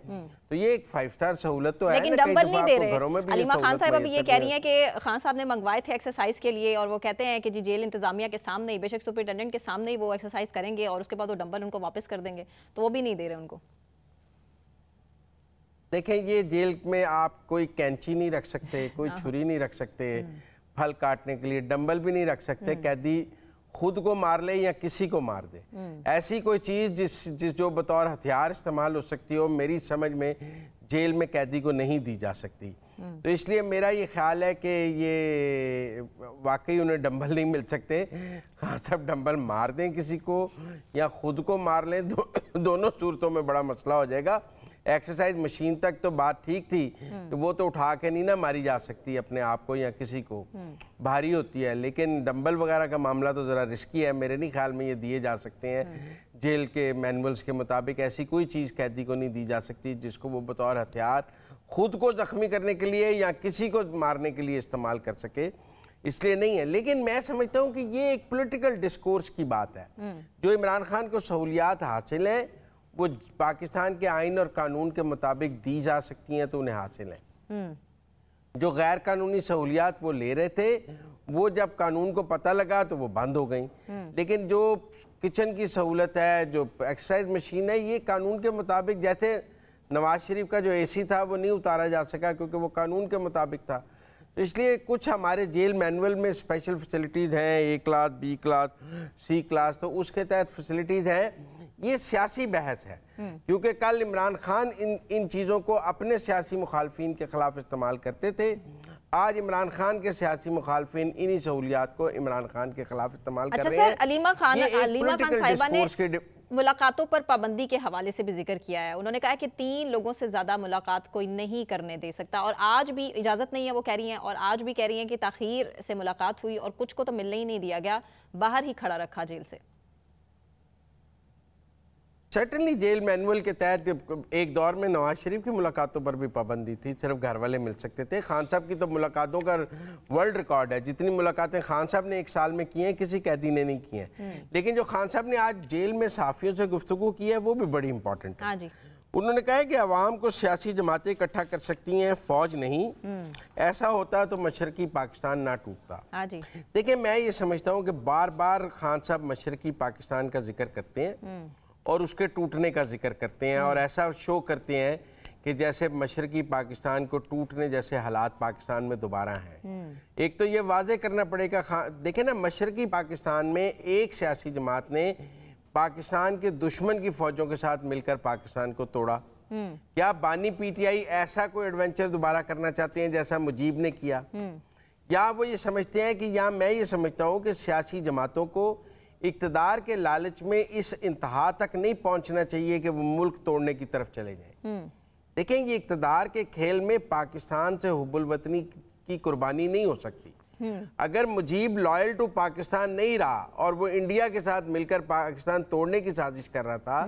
تو یہ ایک 5 سٹار سہولت تو ہے. لیکن ڈمبل نہیں دے رہے. علیمہ خان صاحب ابھی یہ کہہ رہی ہیں کہ خان صاحب نے منگوائے تھے ایکسرسائز کے لیے اور وہ کہتے ہیں کہ جی جیل انتظامیہ کے سامنے ہی، بے شک سپرنٹینڈنٹ کے سامنے ہی وہ ایکسرسائز کریں گے اور اس کے بعد وہ ڈمبل ان کو واپس کر دیں گے، تو وہ بھی نہیں دے رہے ان کو. دیکھیں یہ جیل میں آپ کوئی کینچی نہیں رکھ سکتے، کوئی چھری نہیں رکھ سکتے پھل کاٹنے کے لیے، ڈمبل بھی نہیں رکھ سکتے. قیدی خود کو مار لے یا کسی کو مار دے، ایسی کوئی چیز جو بطور ہتھیار استعمال ہو سکتی ہو میری سمجھ میں جیل میں قیدی کو نہیں دی جا سکتی. تو اس لیے میرا یہ خیال ہے کہ یہ واقعی انہیں ڈمبل نہیں مل سکتے. ہاں سب ڈمبل مار دیں کسی کو یا خود کو مار لیں، دونوں صورتوں میں بڑا مسئلہ ہو جائے گا. एक्सरसाइज मशीन तक तो बात ठीक थी, तो वो तो उठा के नहीं ना मारी जा सकती अपने आप को या किसी को, भारी होती है। लेकिन डंबल वगैरह का मामला तो ज़रा रिस्की है, मेरे नहीं ख्याल में ये दिए जा सकते हैं। जेल के मैनुअल्स के मुताबिक ऐसी कोई चीज़ कैदी को नहीं दी जा सकती जिसको वो बतौर हथियार खुद को ज़ख्मी करने के लिए या किसी को मारने के लिए इस्तेमाल कर सके, इसलिए नहीं है। लेकिन मैं समझता हूँ कि ये एक पॉलिटिकल डिस्कोर्स की बात है। जो इमरान खान को सहूलियात हासिल हैं वो पाकिस्तान के आइन और कानून के मुताबिक दी जा सकती हैं तो उन्हें हासिल हैं। जो गैर कानूनी सहूलियात वो ले रहे थे वो जब कानून को पता लगा तो वो बंद हो गई। लेकिन जो किचन की सहूलत है, जो एक्सरसाइज मशीन है, ये कानून के मुताबिक, जैसे नवाज शरीफ का जो एसी था वो नहीं उतारा जा सका क्योंकि वो कानून के मुताबिक था। तो इसलिए कुछ हमारे जेल मैनुअल में स्पेशल फैसिलिटीज़ हैं, ए क्लास, बी क्लास, सी क्लास, तो उसके तहत फैसिलिटीज़ हैं। ये सियासी बहस है क्योंकि कल इमरान खान इन चीज़ों को अपने सियासी मुखालफिन के खिलाफ इस्तेमाल करते थे। आज इमरान खान के सियासी मुखालफिन इन्हीं सहूलियात को इमरान खान के खिलाफ इस्तेमाल कर रहे हैं। अलीमा खान साहिबा ने मुलाकातों पर पाबंदी के हवाले से भी जिक्र किया है। उन्होंने कहा कि 3 लोगों से ज़्यादा मुलाकात कोई नहीं करने दे सकता और आज भी इजाज़त नहीं है, वो कह रही हैं। और आज भी कह रही हैं कि ताख़ीर से मुलाकात हुई और कुछ को तो मिलने ही नहीं दिया गया, बाहर ही खड़ा रखा जेल से। सर्टनली जेल मैनुअल के तहत एक दौर में नवाज शरीफ की मुलाकातों पर भी पाबंदी थी, सिर्फ घर वाले मिल सकते थे। खान साहब की तो मुलाकातों का वर्ल्ड रिकॉर्ड है, जितनी मुलाकातें खान साहब ने एक साल में की हैं किसी कैदी ने नहीं की हैं। लेकिन जो खान साहब ने आज जेल में सहाफ़ियों से गुफ्तगू की है वो भी बड़ी इंपॉर्टेंट है। उन्होंने कहा है कि अवाम को सियासी जमातें इकट्ठा कर सकती हैं, फौज नहीं। ऐसा होता तो मशरकी पाकिस्तान ना टूटता। देखिए, मैं ये समझता हूँ कि बार बार खान साहब मशरकी पाकिस्तान का जिक्र करते हैं और उसके टूटने का जिक्र करते हैं और ऐसा शो करते हैं कि जैसे मशरकी पाकिस्तान को टूटने जैसे हालात पाकिस्तान में दोबारा हैं। एक तो ये वाजे करना पड़ेगा, देखें ना, मशरकी पाकिस्तान में एक सियासी जमात ने पाकिस्तान के दुश्मन की फौजों के साथ मिलकर पाकिस्तान को तोड़ा। क्या बानी पीटीआई ऐसा कोई एडवेंचर दोबारा करना चाहते हैं जैसा मुजीब ने किया? या वो ये समझते हैं कि, या मैं ये समझता हूँ कि सियासी जमातों को इक़्तिदार के लालच में इस इंतहा तक नहीं पहुंचना चाहिए कि वो मुल्क तोड़ने की तरफ चले जाएं। देखेंगे, इक़्तिदार के खेल में पाकिस्तान से हुब्बुल वतनी की कुर्बानी नहीं हो सकती। अगर मुजीब लॉयल टू पाकिस्तान नहीं रहा और वो इंडिया के साथ मिलकर पाकिस्तान तोड़ने की साजिश कर रहा था,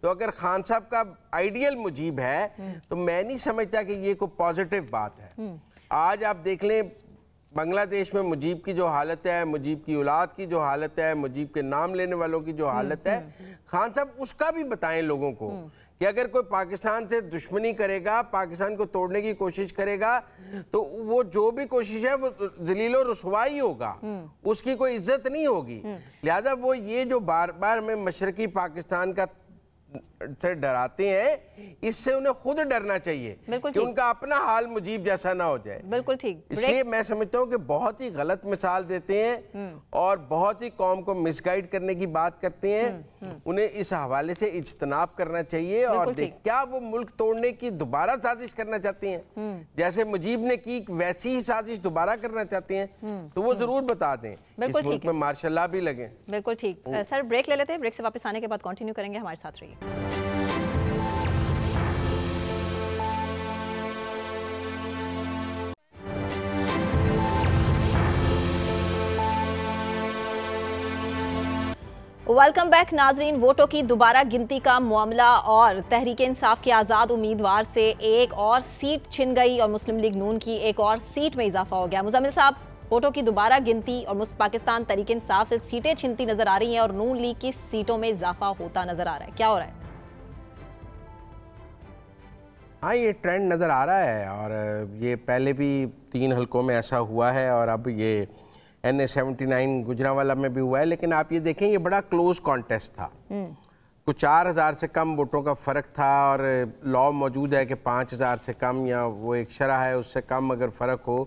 तो अगर खान साहब का आइडियल मुजीब है तो मैं नहीं समझता कि ये कोई पॉजिटिव बात है। आज आप देख लें बांग्लादेश में मुजीब की जो हालत है, मुजीब की औलाद की जो हालत है, मुजीब के नाम लेने वालों की जो हालत है, खान साहब उसका भी बताएं लोगों को कि अगर कोई पाकिस्तान से दुश्मनी करेगा, पाकिस्तान को तोड़ने की कोशिश करेगा, तो वो जो भी कोशिश है वो जलीलो रुसवाई होगा, उसकी कोई इज्जत नहीं होगी। लिहाजा वो ये जो बार बार में मशरकी पाकिस्तान का से डराते हैं, इससे उन्हें खुद डरना चाहिए कि उनका अपना हाल मुजीब जैसा ना हो जाए। बिल्कुल ठीक। इसलिए मैं समझता हूँ कि बहुत ही गलत मिसाल देते हैं और बहुत ही कौम को मिसगाइड करने की बात करते हैं। उन्हें इस हवाले से इज्तनाब करना चाहिए और क्या वो मुल्क तोड़ने की दोबारा साजिश करना चाहते हैं जैसे मुजीब ने की, वैसी ही साजिश दोबारा करना चाहते हैं तो वो जरूर बता दें। इस मुल्क में मार्शल लॉ भी लगे। बिल्कुल ठीक। सर, ब्रेक ले लेते हैं, ब्रेक से वापस आने के बाद कंटिन्यू करेंगे, हमारे साथ रहिए। वेलकम बैक नाजरीन। वोटों की दोबारा गिनती का मामला और तहरीक इंसाफ के आज़ाद उम्मीदवार से एक और सीट छिन गई और मुस्लिम लीग नून की एक और सीट में इजाफा हो गया। मुजम्मिल साहब, वोटों की दोबारा गिनती और पाकिस्तान तहरीक इंसाफ से सीटें छिनती नजर आ रही हैं और नून लीग की सीटों में इजाफा होता नजर आ रहा है, क्या हो रहा है? हाँ, ये ट्रेंड नज़र आ रहा है और ये पहले भी 3 हलकों में ऐसा हुआ है और अब ये NA-79 गुजरांवाला में भी हुआ है। लेकिन आप ये देखें, ये बड़ा क्लोज कॉन्टेस्ट था। कुछ 4000 से कम वोटों का फ़र्क था और लॉ मौजूद है कि 5000 से कम या वो एक शरह है उससे कम अगर फ़र्क हो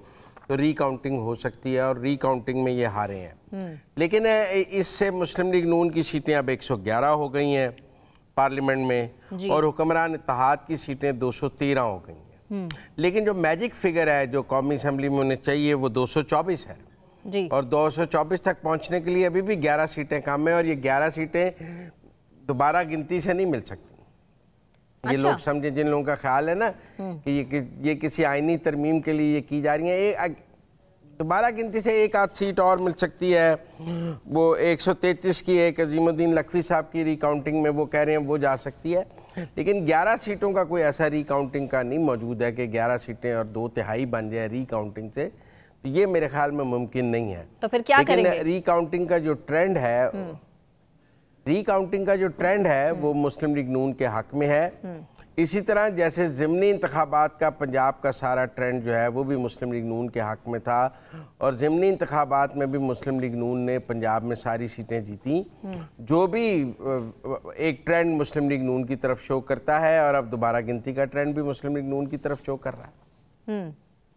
तो रीकाउंटिंग हो सकती है और रीकाउंटिंग में ये हारे हैं। लेकिन इससे मुस्लिम लीग नून की सीटें अब 111 हो गई हैं पार्लियामेंट में और हुक्मरान इत्तेहाद की सीटें 213 हो गई हैं। लेकिन जो मैजिक फिगर है जो कौमी असम्बली में उन्हें चाहिए वो 224 है जी। और 224 तक पहुंचने के लिए अभी भी 11 सीटें कम है और ये 11 सीटें दोबारा गिनती से नहीं मिल सकती। ये लोग समझे, जिन लोगों का ख्याल है ना कि ये किसी आईनी तरमीम के लिए ये की जा रही है, दोबारा गिनती से एक आध सीट और मिल सकती है। वो 133 की एक अजीमुद्दीन लखवी साहब की रिकाउंटिंग में वो कह रहे हैं वो जा सकती है, लेकिन 11 सीटों का कोई ऐसा रिकाउंटिंग का नहीं मौजूद है कि 11 सीटें और 2/3 बन जाए रिकाउंटिंग से, तो ये मेरे ख्याल में मुमकिन नहीं है। तो फिर क्या करेंगे? रिकाउंटिंग का जो ट्रेंड है वो मुस्लिम लीग नून के हक में है। इसी तरह जैसे ज़िमनी इंतखाबात का पंजाब का सारा ट्रेंड जो है वो भी मुस्लिम लीग नून के हक में था, और ज़िमनी इंतखाबात में भी मुस्लिम लीग नून ने पंजाब में सारी सीटें जीती, जो भी एक ट्रेंड मुस्लिम लीग नून की तरफ शो करता है, और अब दोबारा गिनती का ट्रेंड भी मुस्लिम लीग नून की तरफ शो कर रहा है।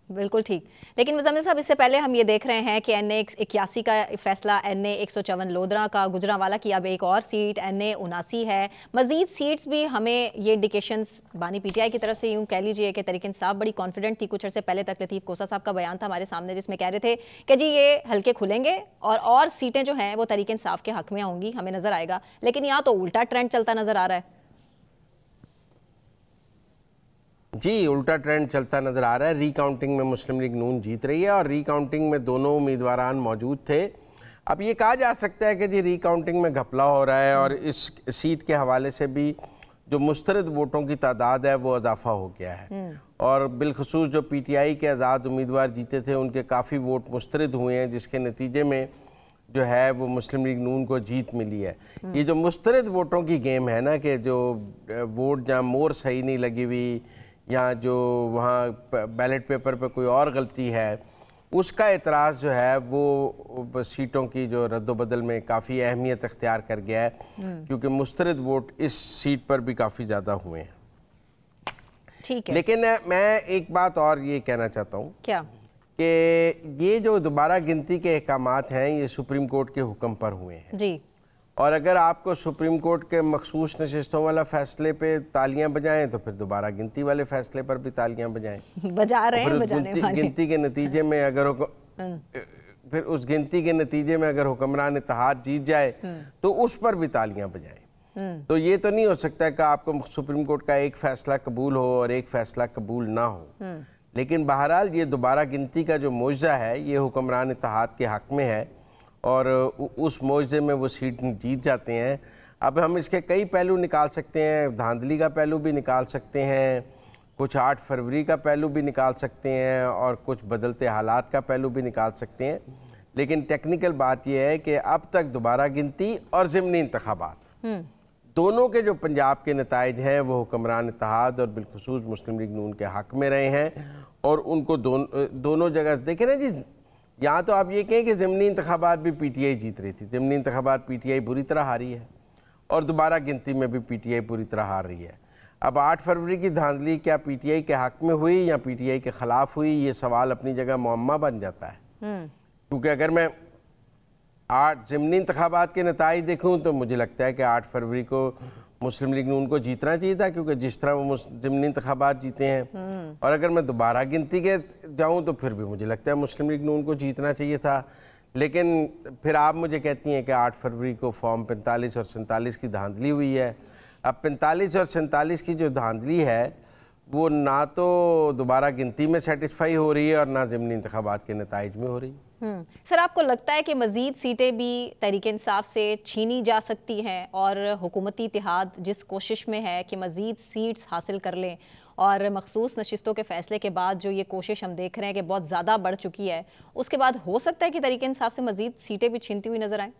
बिल्कुल ठीक। लेकिन मुजम्मिल साहब, इससे पहले हम ये देख रहे हैं कि NA 81 का फैसला, NA 154 लोधरा का, गुजरांवाला की अब एक और सीट NA 79 है। मजीद सीट्स भी हमें ये इंडिकेशंस बानी PTI की तरफ से यूँ कह लीजिए कि तहरीक इंसाफ बड़ी कॉन्फिडेंट थी। कुछ अर्से पहले तक लतीफ़ कोसा साहब का बयान था हमारे सामने जिसमें कह रहे थे कि जी ये हल्के खुलेंगे और सीटें जो हैं वो तहरीक इंसाफ के हक में होंगी, हमें नज़र आएगा। लेकिन यहाँ तो उल्टा ट्रेंड चलता नज़र आ रहा है। जी, उल्टा ट्रेंड चलता नज़र आ रहा है। रिकाउंटिंग में मुस्लिम लीग नून जीत रही है, और रिकाउंटिंग में दोनों उम्मीदवारान मौजूद थे। अब ये कहा जा सकता है कि जी रिकाउंटिंग में घपला हो रहा है, और इस सीट के हवाले से भी जो मुस्तरद वोटों की तादाद है वो इजाफा हो गया है, और बिलखसूस जो PTI के आज़ाद उम्मीदवार जीते थे उनके काफ़ी वोट मुस्तरद हुए हैं, जिसके नतीजे में जो है वो मुस्लिम लीग नून को जीत मिली है। ये जो मुस्तरद वोटों की गेम है ना, कि जो वोट जहाँ मोहर सही नहीं लगी हुई, या जो वहाँ बैलेट पेपर पे कोई और गलती है, उसका एतराज़ जो है वो सीटों की जो रद्दोबदल में काफ़ी अहमियत अख्तियार कर गया है, क्योंकि मुस्तरद वोट इस सीट पर भी काफ़ी ज़्यादा हुए हैं। ठीक है। लेकिन मैं एक बात और ये कहना चाहता हूँ, क्या कि ये जो दोबारा गिनती के अहकामात हैं ये सुप्रीम कोर्ट के हुक्म पर हुए हैं जी, और अगर आपको सुप्रीम कोर्ट के मखसूस नशिस्तों वाला फैसले पे तालियां बजाएं तो फिर दोबारा गिनती वाले फैसले पर भी तालियां बजाएं। बजा रहे हैं बजाने वाले। गिनती के नतीजे में अगर फिर उस गिनती के नतीजे में अगर हुक्मरान इत्तेहाद जीत जाए तो उस पर भी तालियां बजाएं। तो ये तो नहीं हो सकता कि आपको सुप्रीम कोर्ट का एक फैसला कबूल हो और एक फैसला कबूल ना हो। लेकिन बहरहाल ये दोबारा गिनती का जो मुआवजा है ये हुक्मरान इत्तेहाद के हक में है और उस मुआवजे में वो सीट जीत जाते हैं। अब हम इसके कई पहलू निकाल सकते हैं, धांधली का पहलू भी निकाल सकते हैं, कुछ 8 फरवरी का पहलू भी निकाल सकते हैं और कुछ बदलते हालात का पहलू भी निकाल सकते हैं। लेकिन टेक्निकल बात यह है कि अब तक दोबारा गिनती और ज़िमनी इंतखाबात दोनों के जो पंजाब के नताइज हैं वो हुक्मरान इत्तेहाद और बिलखुसूस मुस्लिम लीग नून के हक में रहे हैं और उनको दोनों जगह देखें ना जी। यहाँ तो आप ये कहें कि ज़िमनी इंतखाबात भी PTI जीत रही थी, ज़िमनी इंतखाबात PTI बुरी तरह हारी है और दोबारा गिनती में भी PTI बुरी तरह हार रही है। अब 8 फरवरी की धांधली क्या PTI के हक में हुई या PTI के ख़िलाफ़ हुई, ये सवाल अपनी जगह मुअम्मा बन जाता है। क्योंकि अगर मैं 8 ज़िमनी इंतखाबात के नताइज देखूँ तो मुझे लगता है कि 8 फरवरी को मुस्लिम लीग नून को जीतना चाहिए था, क्योंकि जिस तरह वो ज़िमनी इंतखाबात जीते हैं। और अगर मैं दोबारा गिनती के जाऊं तो फिर भी मुझे लगता है मुस्लिम लीग नून को जीतना चाहिए था। लेकिन फिर आप मुझे कहती हैं कि 8 फरवरी को फॉर्म 45 और 47 की धांधली हुई है। अब 45 और 47 की जो धांधली है वो ना तो दोबारा गिनती में सेटिस्फाई हो रही है और ना ज़िमनी इंतखाबात के नताइज में हो रही है। सर, आपको लगता है कि मज़ीद सीटें भी तहरीक इंसाफ से छीनी जा सकती हैं और हुकूमती इत्तेहाद जिस कोशिश में है कि मज़ीद सीट्स हासिल कर लें और मखसूस नशिस्तों के फैसले के बाद जो ये कोशिश हम देख रहे हैं कि बहुत ज़्यादा बढ़ चुकी है, उसके बाद हो सकता है कि तहरीक इंसाफ से मज़ीद सीटें भी छीनती हुई नजर आएं?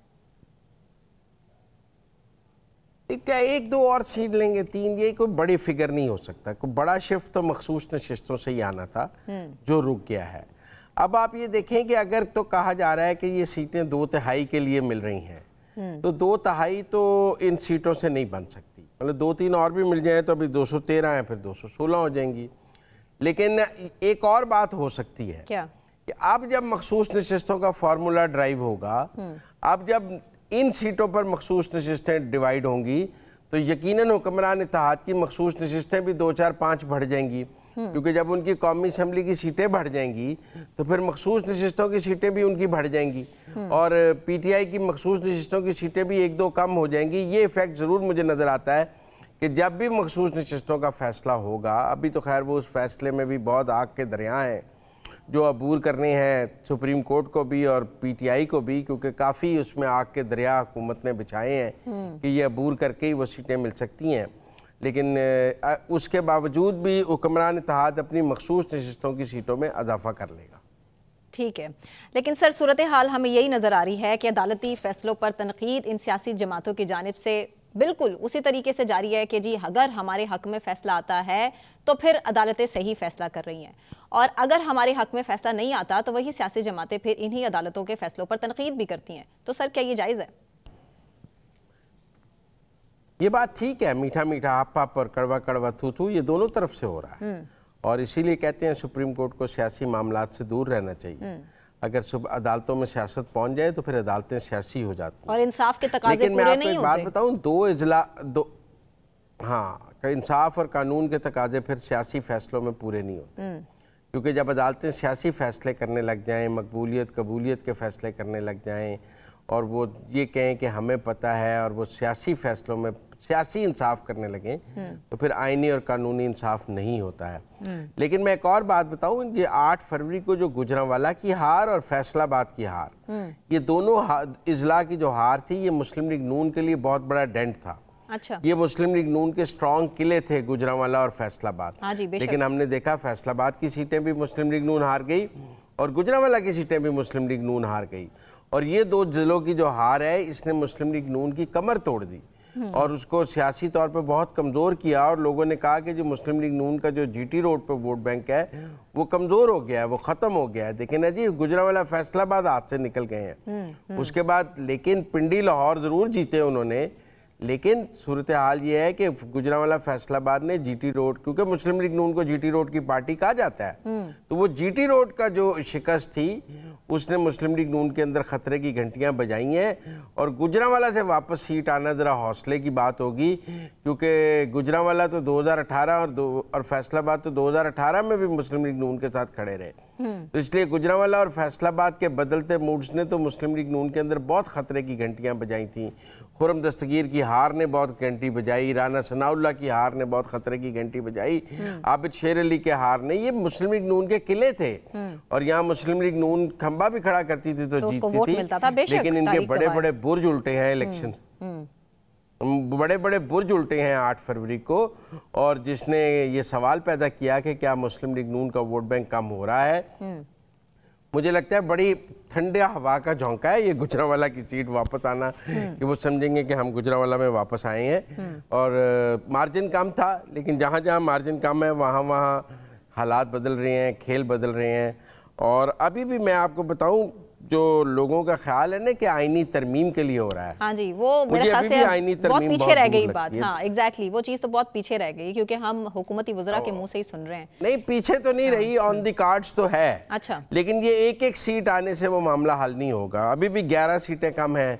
क्या 1-2 और सीट लेंगे, 3, ये कोई बड़ी फिगर नहीं हो सकता। कोई बड़ा शिफ्ट तो मखसूस नशिस्तों से ही आना था जो रुक गया है। अब आप ये देखें कि अगर तो कहा जा रहा है कि ये सीटें 2/3 के लिए मिल रही हैं तो 2/3 तो इन सीटों से नहीं बन सकती। मतलब 2-3 और भी मिल जाए तो अभी 213 है, फिर 216 हो जाएंगी। लेकिन एक और बात हो सकती है क्या? कि अब जब मखसूस नशिस्तों का फार्मूला ड्राइव होगा, अब जब इन सीटों पर मखसूस नशिस्तें डिवाइड होंगी तो यकीनन हुक्मरान इत्तेहाद की मखसूस नशिस्तें भी 2, 4, 5 बढ़ जाएंगी। क्योंकि जब उनकी कौमी असम्बली की सीटें बढ़ जाएंगी तो फिर मखसूस नशिस्तों की सीटें भी उनकी बढ़ जाएंगी और PTI की मखसूस नशिस्तों की सीटें भी 1-2 कम हो जाएंगी। ये इफेक्ट ज़रूर मुझे नज़र आता है کہ جب بھی مخصوص نشستوں کا فیصلہ ہوگا، ابھی تو خیر وہ اس فیصلے میں بھی بہت آگ کے دریا ہیں جو عبور کرنے ہیں سپریم کورٹ کو بھی اور پی ٹی آئی کو بھی، کیونکہ کافی اس میں آگ کے دریا حکومت نے بچھائے ہیں کہ یہ عبور کر کے ہی وہ سیٹیں مل سکتی ہیں، لیکن اس کے باوجود بھی حکمران اتحاد اپنی مخصوص نشستوں کی سیٹوں میں اضافہ کر لے گا۔ ٹھیک ہے، لیکن سر صورتحال ہمیں یہی نظر آ رہی ہے کہ عدالتی فیصلوں پر تنقید ان سیاسی جماعتوں کی جانب سے بالکل اسی طریقے سے جاری ہے کہ جی اگر ہمارے حق میں فیصلہ آتا ہے تو پھر عدالتیں صحیح فیصلہ کر رہی ہیں، اور اگر ہمارے حق میں فیصلہ نہیں آتا تو وہی سیاسی جماعتیں پھر انہی عدالتوں کے فیصلوں پر تنقید بھی کرتی ہیں۔ تو سر کیا یہ جائز ہے؟ یہ بات ٹھیک ہے، میٹھا میٹھا ہپ ہپ اور کڑوا کڑوا تھو تھو یہ دونوں طرف سے ہو رہا ہے، اور اسی لیے کہتے ہیں سپریم کورٹ کو سیاسی معاملات سے دور رہنا چاہیے۔ اگر عدالتوں میں سیاست پہنچ جائے تو پھر عدالتیں سیاسی ہو جاتی ہیں، اور انصاف کے تقاضے پورے نہیں ہوتے۔ لیکن میں آپ کو ایک بات بتاؤں، ہاں انصاف اور قانون کے تقاضے پھر سیاسی فیصلوں میں پورے نہیں ہوتے، کیونکہ جب عدالتیں سیاسی فیصلے کرنے لگ جائیں، مقبولیت قبولیت کے فیصلے کرنے لگ جائیں، اور وہ یہ کہیں کہ ہمیں پتہ ہے، اور وہ سیاسی فیصلوں میں سیاسی انصاف کرنے لگیں، تو پھر آئینی اور قانونی انصاف نہیں ہوتا ہے۔ لیکن میں ایک اور بات بتاؤں، یہ 8 فروری کو جو گوجرانوالا کی ہار اور فیصل آباد کی ہار، یہ دونوں اضلاع کی جو ہار تھی یہ مسلم لیگ نون کے لیے بہت بڑا ڈینٹ تھا۔ اچھا، یہ مسلم لیگ نون کے سٹرونگ قلعے تھے گوجرانوالا اور فیصل آباد، لیکن ہم نے دیکھا فیصل آباد کی سیٹیں بھی مسلم لیگ نون ہار گئی اور گوجرانوالا کی سیٹیں بھی مسلم لیگ نون ہار گئی، اور یہ 2 ضلعوں کی جو ہار ہے اس نے مسلم لیگ نون کی کمر توڑ دی اور اس کو سیاسی طور پہ بہت کمزور کیا، اور لوگوں نے کہا کہ جو مسلم لیگ نون کا جو جی ٹی روڈ پہ ووٹ بینک ہے وہ کمزور ہو گیا ہے، وہ ختم ہو گیا ہے۔ دیکھیں نا جی، گوجرانوالا فیصل آباد ہاتھ سے نکل گئے ہیں اس کے بعد، لیکن پنڈی لاہور ضرور جیتے انہوں نے، لیکن صورتحال یہ ہے کہ گوجرانوالا فیصل آباد نے جی ٹی روڈ، کیونکہ مسلم لیگ نون کو جی ٹی روڈ کی پارٹی کہا جاتا ہے، تو وہ جی ٹی روڈ کا جو شکست تھی اس نے مسلم لیگ نون کے اندر خطرے کی گھنٹیاں بجائی ہیں، اور گوجرانوالا سے واپس سیٹ آنا ذرا حوصلے کی بات ہوگی، کیونکہ گوجرانوالا تو 2018 اور فیصل آباد تو 2018 میں بھی مسلم لیگ نون کے ساتھ کھڑے رہے، تو اس لیے گوجرانوالا اور فیصل آباد کے بدلتے موڈز نے تو مسلم لیگ نون کے اندر بہت خطرے کی گھنٹیاں بجائی تھیں۔ خرم دستگیر کی ہار نے بہت گھنٹی بجائی، رانا ثناء اللہ کی ہار نے بہت خطرے کی گھنٹی بجائی، عابد شیر علی کے ہار نے، یہ مسلم لیگ نون کے قلعے تھے، اور یہاں مسلم لیگ نون کھمبا بھی کھڑا کرتی تھی تو جیتتی تھی، لیکن ان کے بڑے بڑے برج الٹے ہیں الیکشن، بڑے بڑے برج الٹے ہیں 8 فروری کو، اور جس نے یہ سوال پیدا کیا کہ کیا مسلم لیگ نون کا ووٹ بینک کم ہو رہا ہے، مجھے لگتا ہے بڑی ٹھنڈے ہوا کا جھونکا ہے یہ گوجرانوالا کی سیٹ واپس آنا، کہ وہ سمجھیں گے کہ ہم گوجرانوالا میں واپس آئے ہیں، اور مارجن کم تھا، لیکن جہاں جہاں مارجن کم ہے وہاں وہاں حالات بدل رہے ہیں، کھیل بدل رہے ہیں، اور ابھی بھی میں آپ کو بتاؤں جو لوگوں کا خیال ہے نا کہ آئینی ترمیم کے لیے ہو رہا ہے، ہاں جی، وہ میرے خیال سے بہت پیچھے رہ گئی بات، ہاں ایگزیکٹلی وہ چیز تو بہت پیچھے رہ گئی، کیونکہ ہم حکومتی وزراء کے منہ سے ہی سن رہے ہیں۔ نہیں پیچھے تو نہیں رہی، آن دی کارڈز تو ہے، اچھا، لیکن یہ ایک سیٹ آنے سے وہ معاملہ حل نہیں ہوگا، ابھی بھی 11 سیٹیں کم ہیں،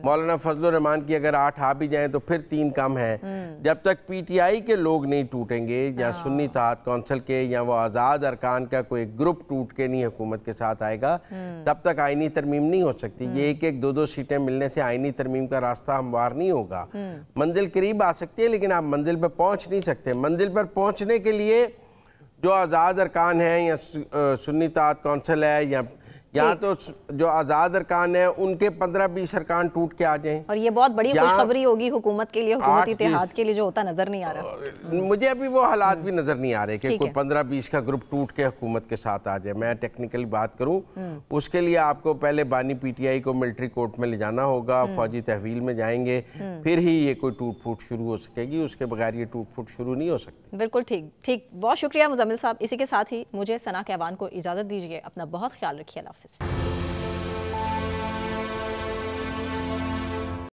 مولانا فضل الرحمان کی اگر 8 آ بھی جائیں تو پھر 3 کم ہیں، جب تک پی ٹی آئی کے لوگ نہیں ٹوٹیں گے یا سنی اتحاد کونسل کے یا وہ آزاد ارکان کا کوئی گروپ ٹوٹ کے نہیں حکومت کے ساتھ آئے گا، تب تک آئینی ترمیم نہیں ہو سکتی۔ یہ 1-2 سیٹیں ملنے سے آئینی ترمیم کا راستہ ہموار نہیں ہوگا، منزل قریب آ سکتی ہے لیکن آپ منزل پر پہنچ نہیں سکتے۔ منزل پر پہنچنے کے لیے جو آزاد ارکان ہیں یا سنی اتحاد کونسل ہے یا تو جو آزاد ارکان ہیں ان کے 15-20 ارکان ٹوٹ کے آ جائیں، اور یہ بہت بڑی خوشخبری ہوگی حکومت کے لیے، حکومتی اتحاد کے لیے، جو ہوتا نظر نہیں آ رہا۔ مجھے ابھی وہ حالات بھی نظر نہیں آ رہے کہ کوئی 15-20 کا گروپ ٹوٹ کے حکومت کے ساتھ آ جائے۔ میں ٹیکنیکلی بات کروں، اس کے لیے آپ کو پہلے بانی پی ٹی آئی کو ملٹری کورٹ میں لے جانا ہوگا، فوجی تحویل میں جائیں گے، پھر ہی یہ کوئی ٹوٹ پھوٹ شروع ہو سکے گی، اس کے بغیر یہ ٹوٹ پھوٹ شروع نہیں ہو سکتی۔ بالکل ٹھیک، بہت شکریہ مزمل صاحب۔ اسی کے ساتھ ہی مجھے ثنا کیوان کو اجازت دیجیے، اپنا بہت خیال رکھیے، اللہ حافظ۔